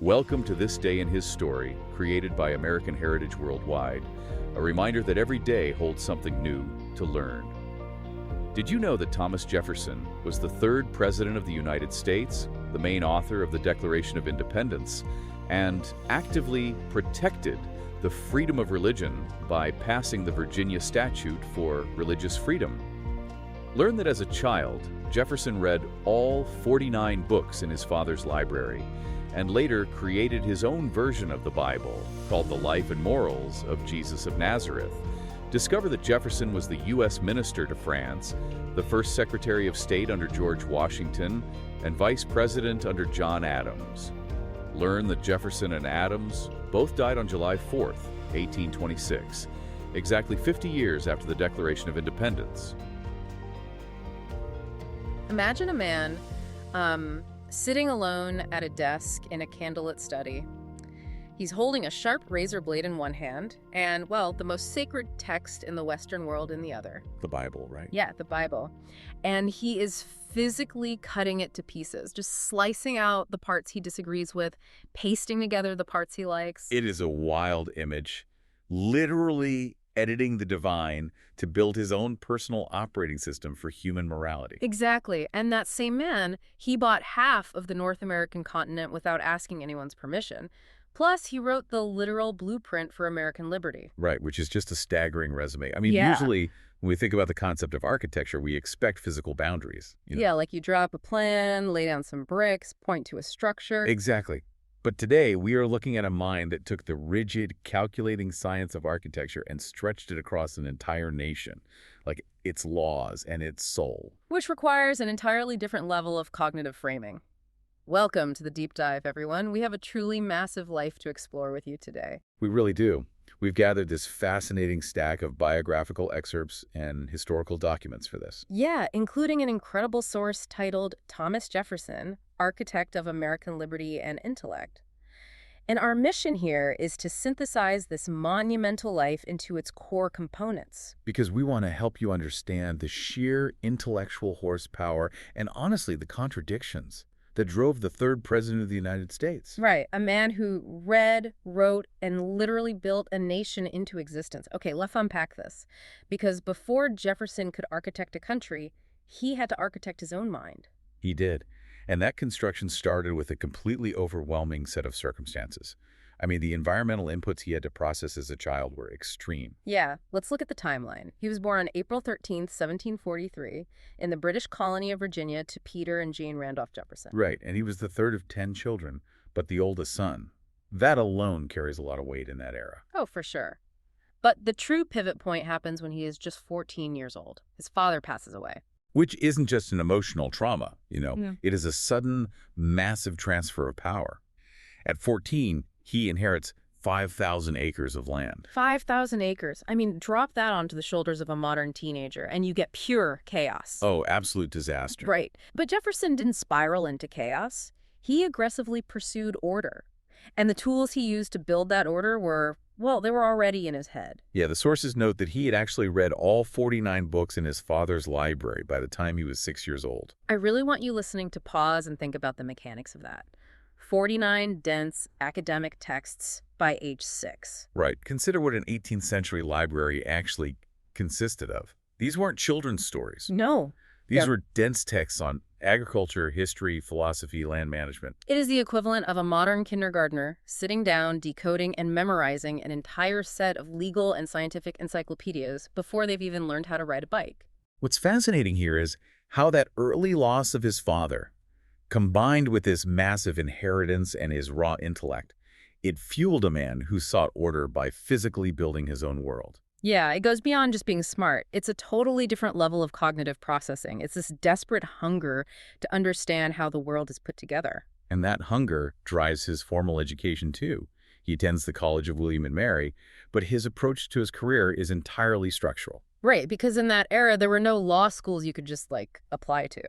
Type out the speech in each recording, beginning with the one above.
Welcome to This Day in His Story, created by American Heritage Worldwide, a reminder that every day holds something new to learn. Did you know that Thomas Jefferson was the third President of the United States, the main author of the Declaration of Independence, and actively protected the freedom of religion by passing the Virginia Statute for religious freedom? Learn that as a child, Jefferson read all 49 books in his father's library, and later created his own version of the Bible, called The Life and Morals of Jesus of Nazareth. Discover that Jefferson was the U.S. Minister to France, the first Secretary of State under George Washington, and Vice President under John Adams. Learn that Jefferson and Adams both died on July 4th, 1826, exactly 50 years after the Declaration of Independence. Imagine a man sitting alone at a desk in a candlelit study. He's holding a sharp razor blade in one hand and, well, the most sacred text in the Western world in the other. The Bible, right? Yeah, the Bible. And he is physically cutting it to pieces, just slicing out the parts he disagrees with, pasting together the parts he likes. It is a wild image, literally editing the divine to build his own personal operating system for human morality. Exactly. And that same man, he bought half of the North American continent without asking anyone's permission. Plus, he wrote the literal blueprint for American liberty. Right, which is just a staggering resume. I mean, Yeah. Usually when we think about the concept of architecture, we expect physical boundaries. Yeah, like you draw up a plan, lay down some bricks, point to a structure. Exactly. But today, we are looking at a mind that took the rigid, calculating science of architecture and stretched it across an entire nation, like its laws and its soul. Which requires an entirely different level of cognitive framing. Welcome to the deep dive, everyone. We have a truly massive life to explore with you today. We really do. We've gathered this fascinating stack of biographical excerpts and historical documents for this. Yeah, including an incredible source titled Thomas Jefferson, Architect of American Liberty and Intellect. And our mission here is to synthesize this monumental life into its core components. Because we want to help you understand the sheer intellectual horsepower and, honestly, the contradictions that drove the third president of the United States. Right, a man who read, wrote, and literally built a nation into existence. Okay, let's unpack this. Because before Jefferson could architect a country, he had to architect his own mind. He did. And that construction started with a completely overwhelming set of circumstances. I mean, the environmental inputs he had to process as a child were extreme. Yeah, let's look at the timeline. He was born on April 13th, 1743, in the British colony of Virginia to Peter and Jane Randolph Jefferson. Right, and he was the third of 10 children, but the oldest son. That alone carries a lot of weight in that era. Oh, for sure. But the true pivot point happens when he is just 14 years old. His father passes away. Which isn't just an emotional trauma, Yeah. It is a sudden, massive transfer of power. At 14, he inherits 5,000 acres of land. 5,000 acres. I mean, drop that onto the shoulders of a modern teenager, and you get pure chaos. Oh, absolute disaster. Right. But Jefferson didn't spiral into chaos. He aggressively pursued order. And the tools he used to build that order were, well, they were already in his head. Yeah, the sources note that he had actually read all 49 books in his father's library by the time he was 6 years old. I really want you listening to pause and think about the mechanics of that. 49 dense academic texts by age 6. Right. Consider what an 18th century library actually consisted of. These weren't children's stories. No. These were dense texts on agriculture, history, philosophy, land management. It is the equivalent of a modern kindergartner sitting down, decoding, and memorizing an entire set of legal and scientific encyclopedias before they've even learned how to ride a bike. What's fascinating here is how that early loss of his father, combined with this massive inheritance and his raw intellect, it fueled a man who sought order by physically building his own world. Yeah, it goes beyond just being smart. It's a totally different level of cognitive processing. It's this desperate hunger to understand how the world is put together. And that hunger drives his formal education too. He attends the College of William and Mary, but his approach to his career is entirely structural. Right, because in that era, there were no law schools you could just, apply to.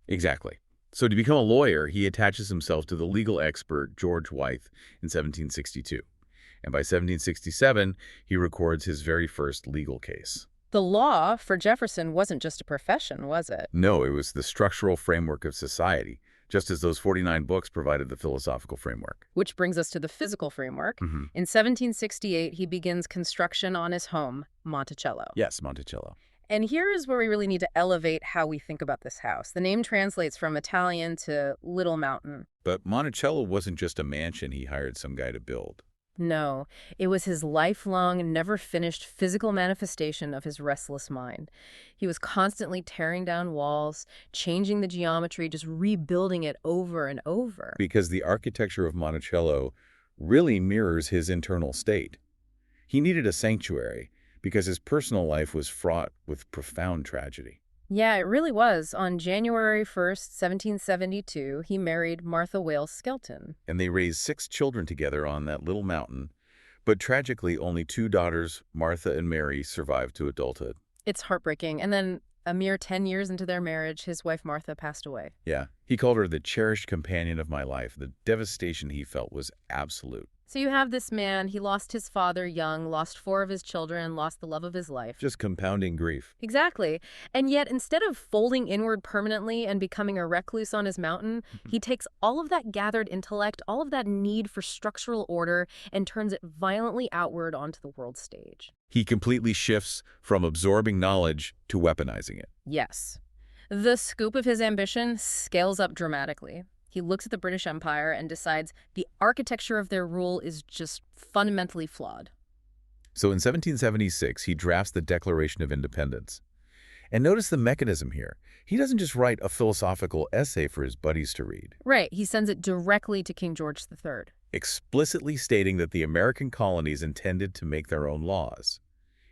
Exactly. So to become a lawyer, he attaches himself to the legal expert George Wythe in 1762. And by 1767, he records his very first legal case. The law, for Jefferson, wasn't just a profession, was it? No, it was the structural framework of society, just as those 49 books provided the philosophical framework. Which brings us to the physical framework. Mm-hmm. In 1768, he begins construction on his home, Monticello. Yes, Monticello. And here is where we really need to elevate how we think about this house. The name translates from Italian to Little Mountain. But Monticello wasn't just a mansion he hired some guy to build. No, it was his lifelong, never-finished physical manifestation of his restless mind. He was constantly tearing down walls, changing the geometry, just rebuilding it over and over. Because the architecture of Monticello really mirrors his internal state. He needed a sanctuary because his personal life was fraught with profound tragedy. Yeah, it really was. On January 1st, 1772, he married Martha Wales Skelton. And they raised 6 children together on that little mountain. But tragically, only 2 daughters, Martha and Mary, survived to adulthood. It's heartbreaking. And then a mere 10 years into their marriage, his wife Martha passed away. Yeah, he called her the cherished companion of my life. The devastation he felt was absolute. So you have this man, he lost his father young, lost 4 of his children, lost the love of his life. Just compounding grief. Exactly. And yet, instead of folding inward permanently and becoming a recluse on his mountain, he takes all of that gathered intellect, all of that need for structural order, and turns it violently outward onto the world stage. He completely shifts from absorbing knowledge to weaponizing it. Yes. The scope of his ambition scales up dramatically. He looks at the British Empire and decides the architecture of their rule is just fundamentally flawed. So in 1776, he drafts the Declaration of Independence. And notice the mechanism here. He doesn't just write a philosophical essay for his buddies to read. Right, he sends it directly to King George III. Explicitly stating that the American colonies intended to make their own laws.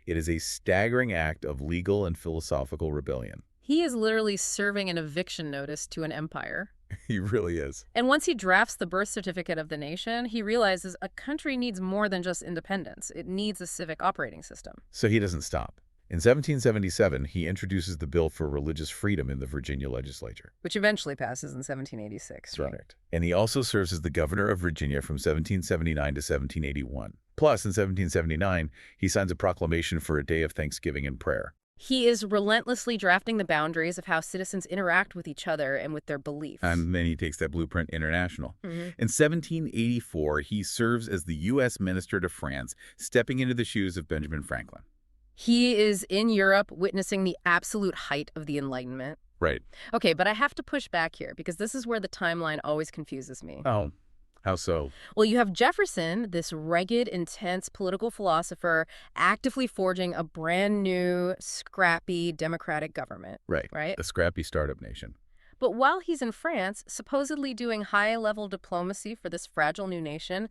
It is a staggering act of legal and philosophical rebellion. He is literally serving an eviction notice to an empire. He really is. And once he drafts the birth certificate of the nation, he realizes a country needs more than just independence. It needs a civic operating system. So he doesn't stop. In 1777, he introduces the Bill for Religious Freedom in the Virginia legislature. Which eventually passes in 1786. Right. And he also serves as the governor of Virginia from 1779 to 1781. Plus, in 1779, he signs a proclamation for a day of thanksgiving and prayer. He is relentlessly drafting the boundaries of how citizens interact with each other and with their beliefs. And then he takes that blueprint international. Mm-hmm. In 1784, he serves as the U.S. Minister to France, stepping into the shoes of Benjamin Franklin. He is in Europe witnessing the absolute height of the Enlightenment. Right. Okay, but I have to push back here because this is where the timeline always confuses me. Oh, how so? Well, you have Jefferson, this rugged, intense political philosopher, actively forging a brand new, scrappy democratic government. Right. Right? A scrappy startup nation. But while he's in France, supposedly doing high-level diplomacy for this fragile new nation,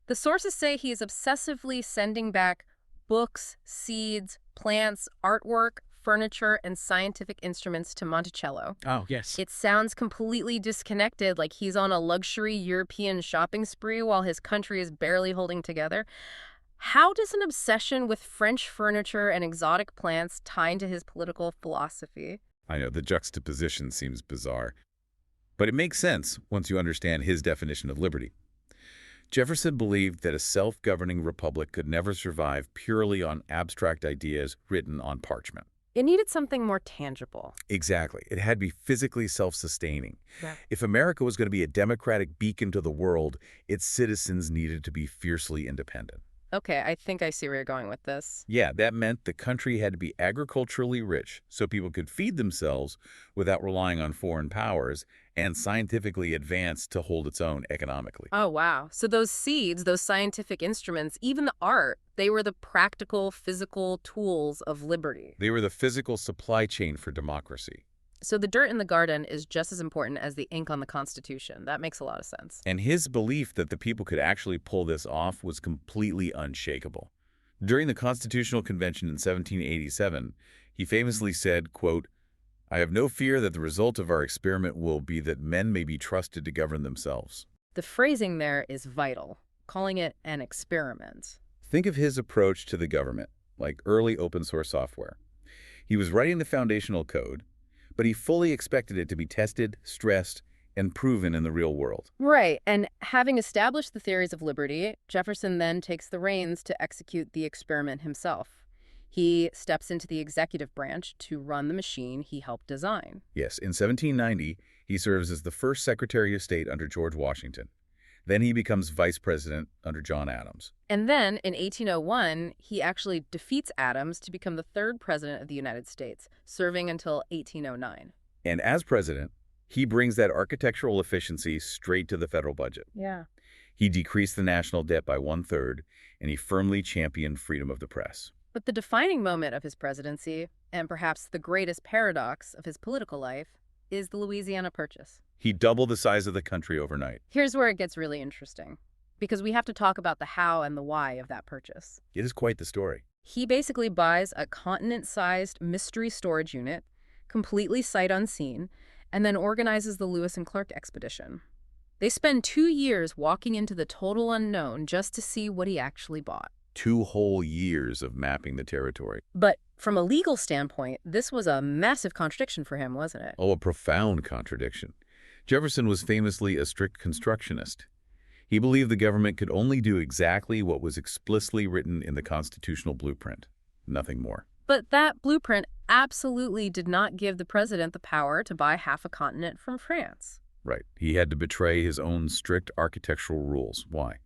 the sources say he is obsessively sending back books, seeds, plants, artwork, furniture, and scientific instruments to Monticello. Oh, yes. It sounds completely disconnected, like he's on a luxury European shopping spree while his country is barely holding together. How does an obsession with French furniture and exotic plants tie into his political philosophy? I know, the juxtaposition seems bizarre. But it makes sense once you understand his definition of liberty. Jefferson believed that a self-governing republic could never survive purely on abstract ideas written on parchment. It needed something more tangible. Exactly. It had to be physically self-sustaining. Yeah. If America was going to be a democratic beacon to the world, its citizens needed to be fiercely independent. Okay, I think I see where you're going with this. Yeah, that meant the country had to be agriculturally rich so people could feed themselves without relying on foreign powers, and scientifically advanced to hold its own economically. Oh, wow. So those seeds, those scientific instruments, even the art, they were the practical, physical tools of liberty. They were the physical supply chain for democracy. So the dirt in the garden is just as important as the ink on the Constitution. That makes a lot of sense. And his belief that the people could actually pull this off was completely unshakable. During the Constitutional Convention in 1787, he famously said, quote, "I have no fear that the result of our experiment will be that men may be trusted to govern themselves." The phrasing there is vital, calling it an experiment. Think of his approach to the government, like early open source software. He was writing the foundational code, but he fully expected it to be tested, stressed, and proven in the real world. Right, and having established the theories of liberty, Jefferson then takes the reins to execute the experiment himself. He steps into the executive branch to run the machine he helped design. Yes, in 1790, He serves as the first Secretary of State under George Washington. Then he becomes vice president under John Adams. And then, in 1801, he actually defeats Adams to become the third president of the United States, serving until 1809. And as president, he brings that architectural efficiency straight to the federal budget. Yeah. He decreased the national debt by 1/3, and he firmly championed freedom of the press. But the defining moment of his presidency, and perhaps the greatest paradox of his political life, is the Louisiana Purchase. He doubled the size of the country overnight. Here's where it gets really interesting, because we have to talk about the how and the why of that purchase. It is quite the story. He basically buys a continent-sized mystery storage unit, completely sight unseen, and then organizes the Lewis and Clark expedition. They spend 2 years walking into the total unknown just to see what he actually bought. 2 whole years of mapping the territory. But from a legal standpoint, this was a massive contradiction for him, wasn't it? Oh, a profound contradiction. Jefferson was famously a strict constructionist. He believed the government could only do exactly what was explicitly written in the constitutional blueprint, nothing more. But that blueprint absolutely did not give the president the power to buy half a continent from France. Right. He had to betray his own strict architectural rules. Why?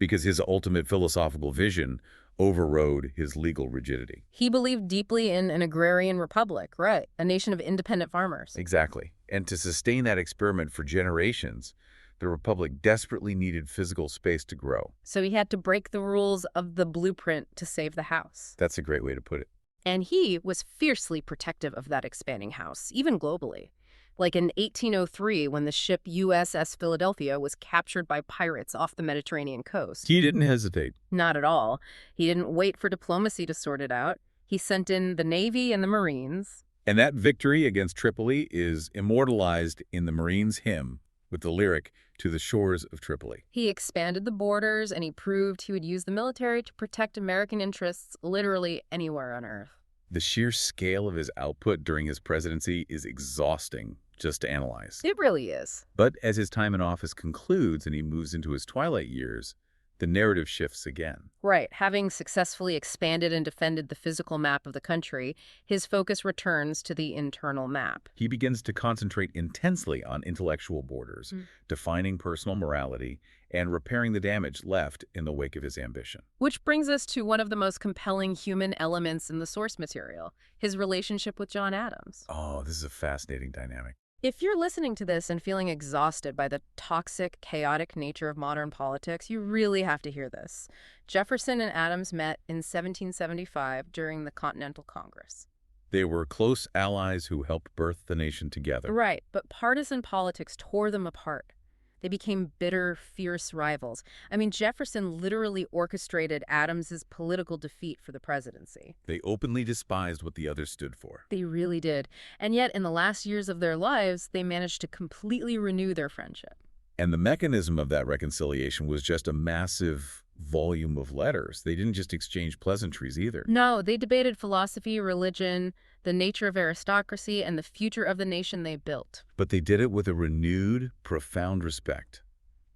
Because his ultimate philosophical vision overrode his legal rigidity. He believed deeply in an agrarian republic, right? A nation of independent farmers. Exactly. And to sustain that experiment for generations, the republic desperately needed physical space to grow. So he had to break the rules of the blueprint to save the house. That's a great way to put it. And he was fiercely protective of that expanding house, even globally. Like in 1803, when the ship USS Philadelphia was captured by pirates off the Mediterranean coast. He didn't hesitate. Not at all. He didn't wait for diplomacy to sort it out. He sent in the Navy and the Marines. And that victory against Tripoli is immortalized in the Marines' hymn with the lyric, "To the Shores of Tripoli." He expanded the borders, and he proved he would use the military to protect American interests literally anywhere on Earth. The sheer scale of his output during his presidency is exhausting just to analyze. It really is. But as his time in office concludes and he moves into his twilight years, the narrative shifts again. Right. Having successfully expanded and defended the physical map of the country, his focus returns to the internal map. He begins to concentrate intensely on intellectual borders, defining personal morality, and repairing the damage left in the wake of his ambition. Which brings us to one of the most compelling human elements in the source material, his relationship with John Adams. Oh, this is a fascinating dynamic. If you're listening to this and feeling exhausted by the toxic, chaotic nature of modern politics, you really have to hear this. Jefferson and Adams met in 1775 during the Continental Congress. They were close allies who helped birth the nation together. Right, but partisan politics tore them apart. They became bitter, fierce rivals. I mean, Jefferson literally orchestrated Adams's political defeat for the presidency. They openly despised what the other stood for. They really did. And yet, in the last years of their lives, they managed to completely renew their friendship. And the mechanism of that reconciliation was just a massive volume of letters. They didn't just exchange pleasantries either. No, they debated philosophy, religion, the nature of aristocracy, and the future of the nation they built. But they did it with a renewed, profound respect.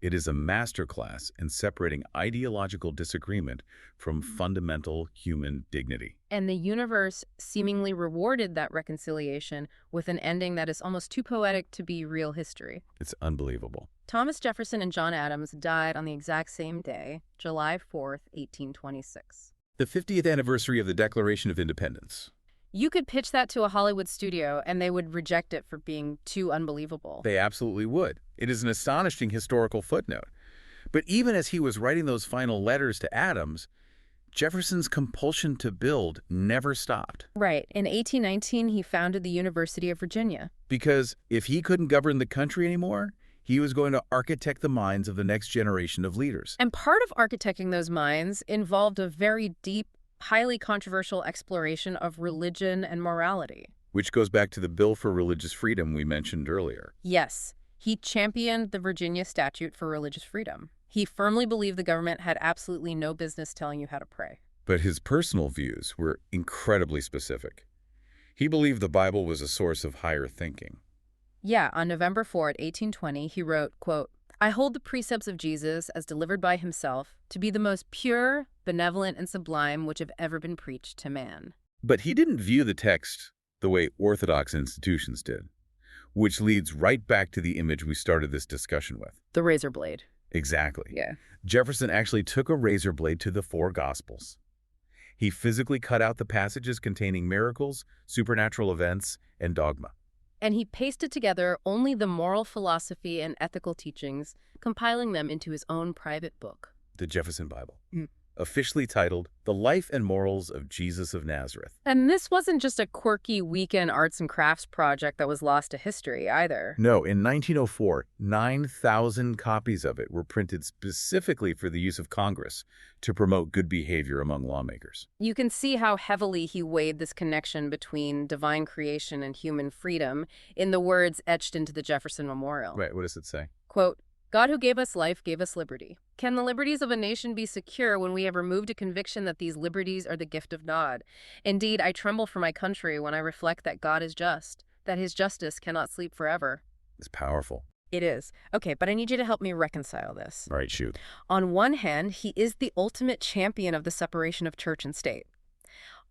It is a masterclass in separating ideological disagreement from fundamental human dignity. And the universe seemingly rewarded that reconciliation with an ending that is almost too poetic to be real history. It's unbelievable. Thomas Jefferson and John Adams died on the exact same day, July 4th, 1826. The 50th anniversary of the Declaration of Independence. You could pitch that to a Hollywood studio, and they would reject it for being too unbelievable. They absolutely would. It is an astonishing historical footnote. But even as he was writing those final letters to Adams, Jefferson's compulsion to build never stopped. Right. In 1819, he founded the University of Virginia. Because if he couldn't govern the country anymore, he was going to architect the minds of the next generation of leaders. And part of architecting those minds involved a very deep, highly controversial exploration of religion and morality. Which goes back to the Bill for Religious Freedom we mentioned earlier. Yes, he championed the Virginia Statute for Religious Freedom. He firmly believed the government had absolutely no business telling you how to pray. But his personal views were incredibly specific. He believed the Bible was a source of higher thinking. Yeah, on November 4th, 1820, he wrote, quote, "I hold the precepts of Jesus as delivered by himself to be the most pure, benevolent, and sublime which have ever been preached to man." But he didn't view the text the way Orthodox institutions did. Which leads right back to the image we started this discussion with. The razor blade. Exactly. Yeah. Jefferson actually took a razor blade to the four Gospels. He physically cut out the passages containing miracles, supernatural events, and dogma. And he pasted together only the moral philosophy and ethical teachings, compiling them into his own private book. The Jefferson Bible. Officially titled The Life and Morals of Jesus of Nazareth. And this wasn't just a quirky weekend arts and crafts project that was lost to history either. No, in 1904, 9,000 copies of it were printed specifically for the use of Congress to promote good behavior among lawmakers. You can see how heavily he weighed this connection between divine creation and human freedom in the words etched into the Jefferson Memorial. Right, what does it say? Quote, God who gave us life gave us liberty. Can the liberties of a nation be secure when we have removed a conviction that these liberties are the gift of God? Indeed, I tremble for my country when I reflect that God is just, that his justice cannot sleep forever. It's powerful. It is. Okay, but I need you to help me reconcile this. All right, shoot. On one hand, he is the ultimate champion of the separation of church and state.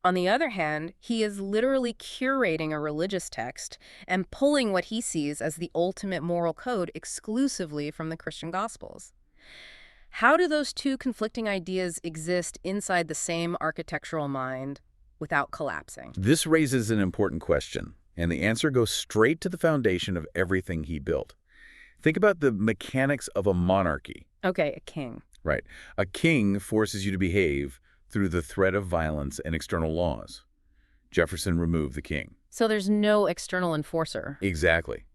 On the other hand, he is literally curating a religious text and pulling what he sees as the ultimate moral code exclusively from the Christian Gospels. How do those two conflicting ideas exist inside the same architectural mind without collapsing? This raises an important question, and the answer goes straight to the foundation of everything he built. Think about the mechanics of a monarchy. Okay, a king. Right. A king forces you to behave through the threat of violence and external laws. Jefferson removed the king. So there's no external enforcer. Exactly.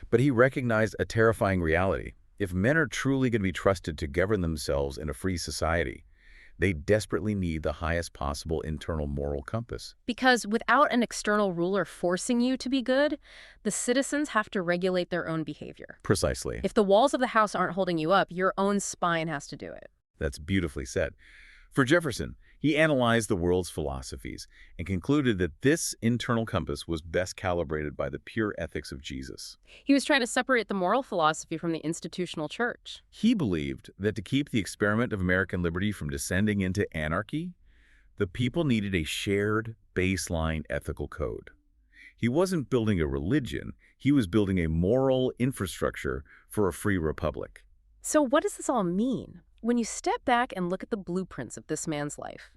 But he recognized a terrifying reality. If men are truly going to be trusted to govern themselves in a free society, they desperately need the highest possible internal moral compass. Because without an external ruler forcing you to be good, the citizens have to regulate their own behavior. Precisely. If the walls of the house aren't holding you up, your own spine has to do it. That's beautifully said. For Jefferson, he analyzed the world's philosophies and concluded that this internal compass was best calibrated by the pure ethics of Jesus. He was trying to separate the moral philosophy from the institutional church. He believed that to keep the experiment of American liberty from descending into anarchy, the people needed a shared baseline ethical code. He wasn't building a religion, he was building a moral infrastructure for a free republic. So what does this all mean? When you step back and look at the blueprints of this man's life,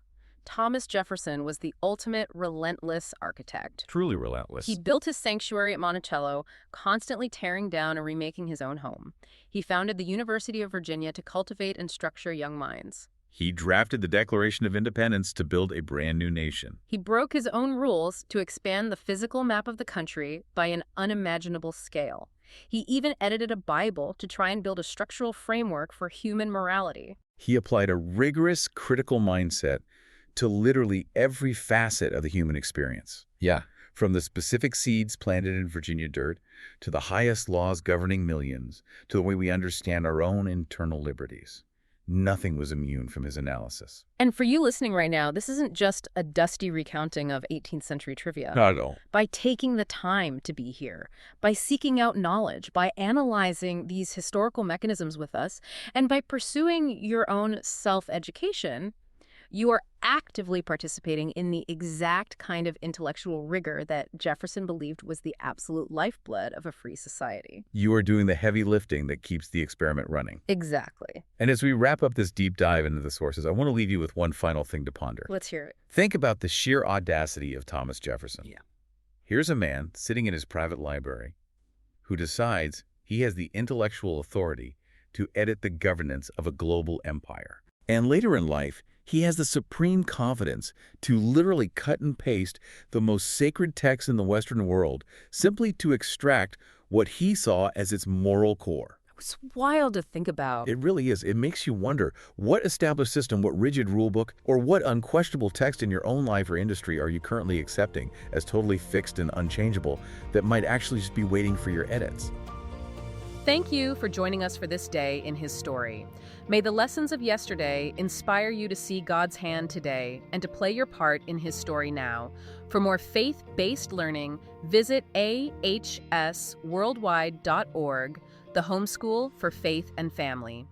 Thomas Jefferson was the ultimate relentless architect. Truly relentless. He built his sanctuary at Monticello, constantly tearing down and remaking his own home. He founded the University of Virginia to cultivate and structure young minds. He drafted the Declaration of Independence to build a brand new nation. He broke his own rules to expand the physical map of the country by an unimaginable scale. He even edited a Bible to try and build a structural framework for human morality. He applied a rigorous, critical mindset to literally every facet of the human experience. Yeah. From the specific seeds planted in Virginia dirt, to the highest laws governing millions, to the way we understand our own internal liberties. Nothing was immune from his analysis. And for you listening right now, this isn't just a dusty recounting of 18th century trivia. Not at all. By taking the time to be here, by seeking out knowledge, by analyzing these historical mechanisms with us, and by pursuing your own self-education, you are actively participating in the exact kind of intellectual rigor that Jefferson believed was the absolute lifeblood of a free society. You are doing the heavy lifting that keeps the experiment running. Exactly. And as we wrap up this deep dive into the sources, I want to leave you with one final thing to ponder. Let's hear it. Think about the sheer audacity of Thomas Jefferson. Yeah. Here's a man sitting in his private library who decides he has the intellectual authority to edit the governance of a global empire. And later in life, he has the supreme confidence to literally cut and paste the most sacred text in the Western world simply to extract what he saw as its moral core. It's wild to think about. It really is. It makes you wonder, what established system, what rigid rule book, or what unquestionable text in your own life or industry are you currently accepting as totally fixed and unchangeable that might actually just be waiting for your edits? Thank you for joining us for this day in his story. May the lessons of yesterday inspire you to see God's hand today and to play your part in his story now. For more faith-based learning, visit ahsworldwide.org, the homeschool for faith and family.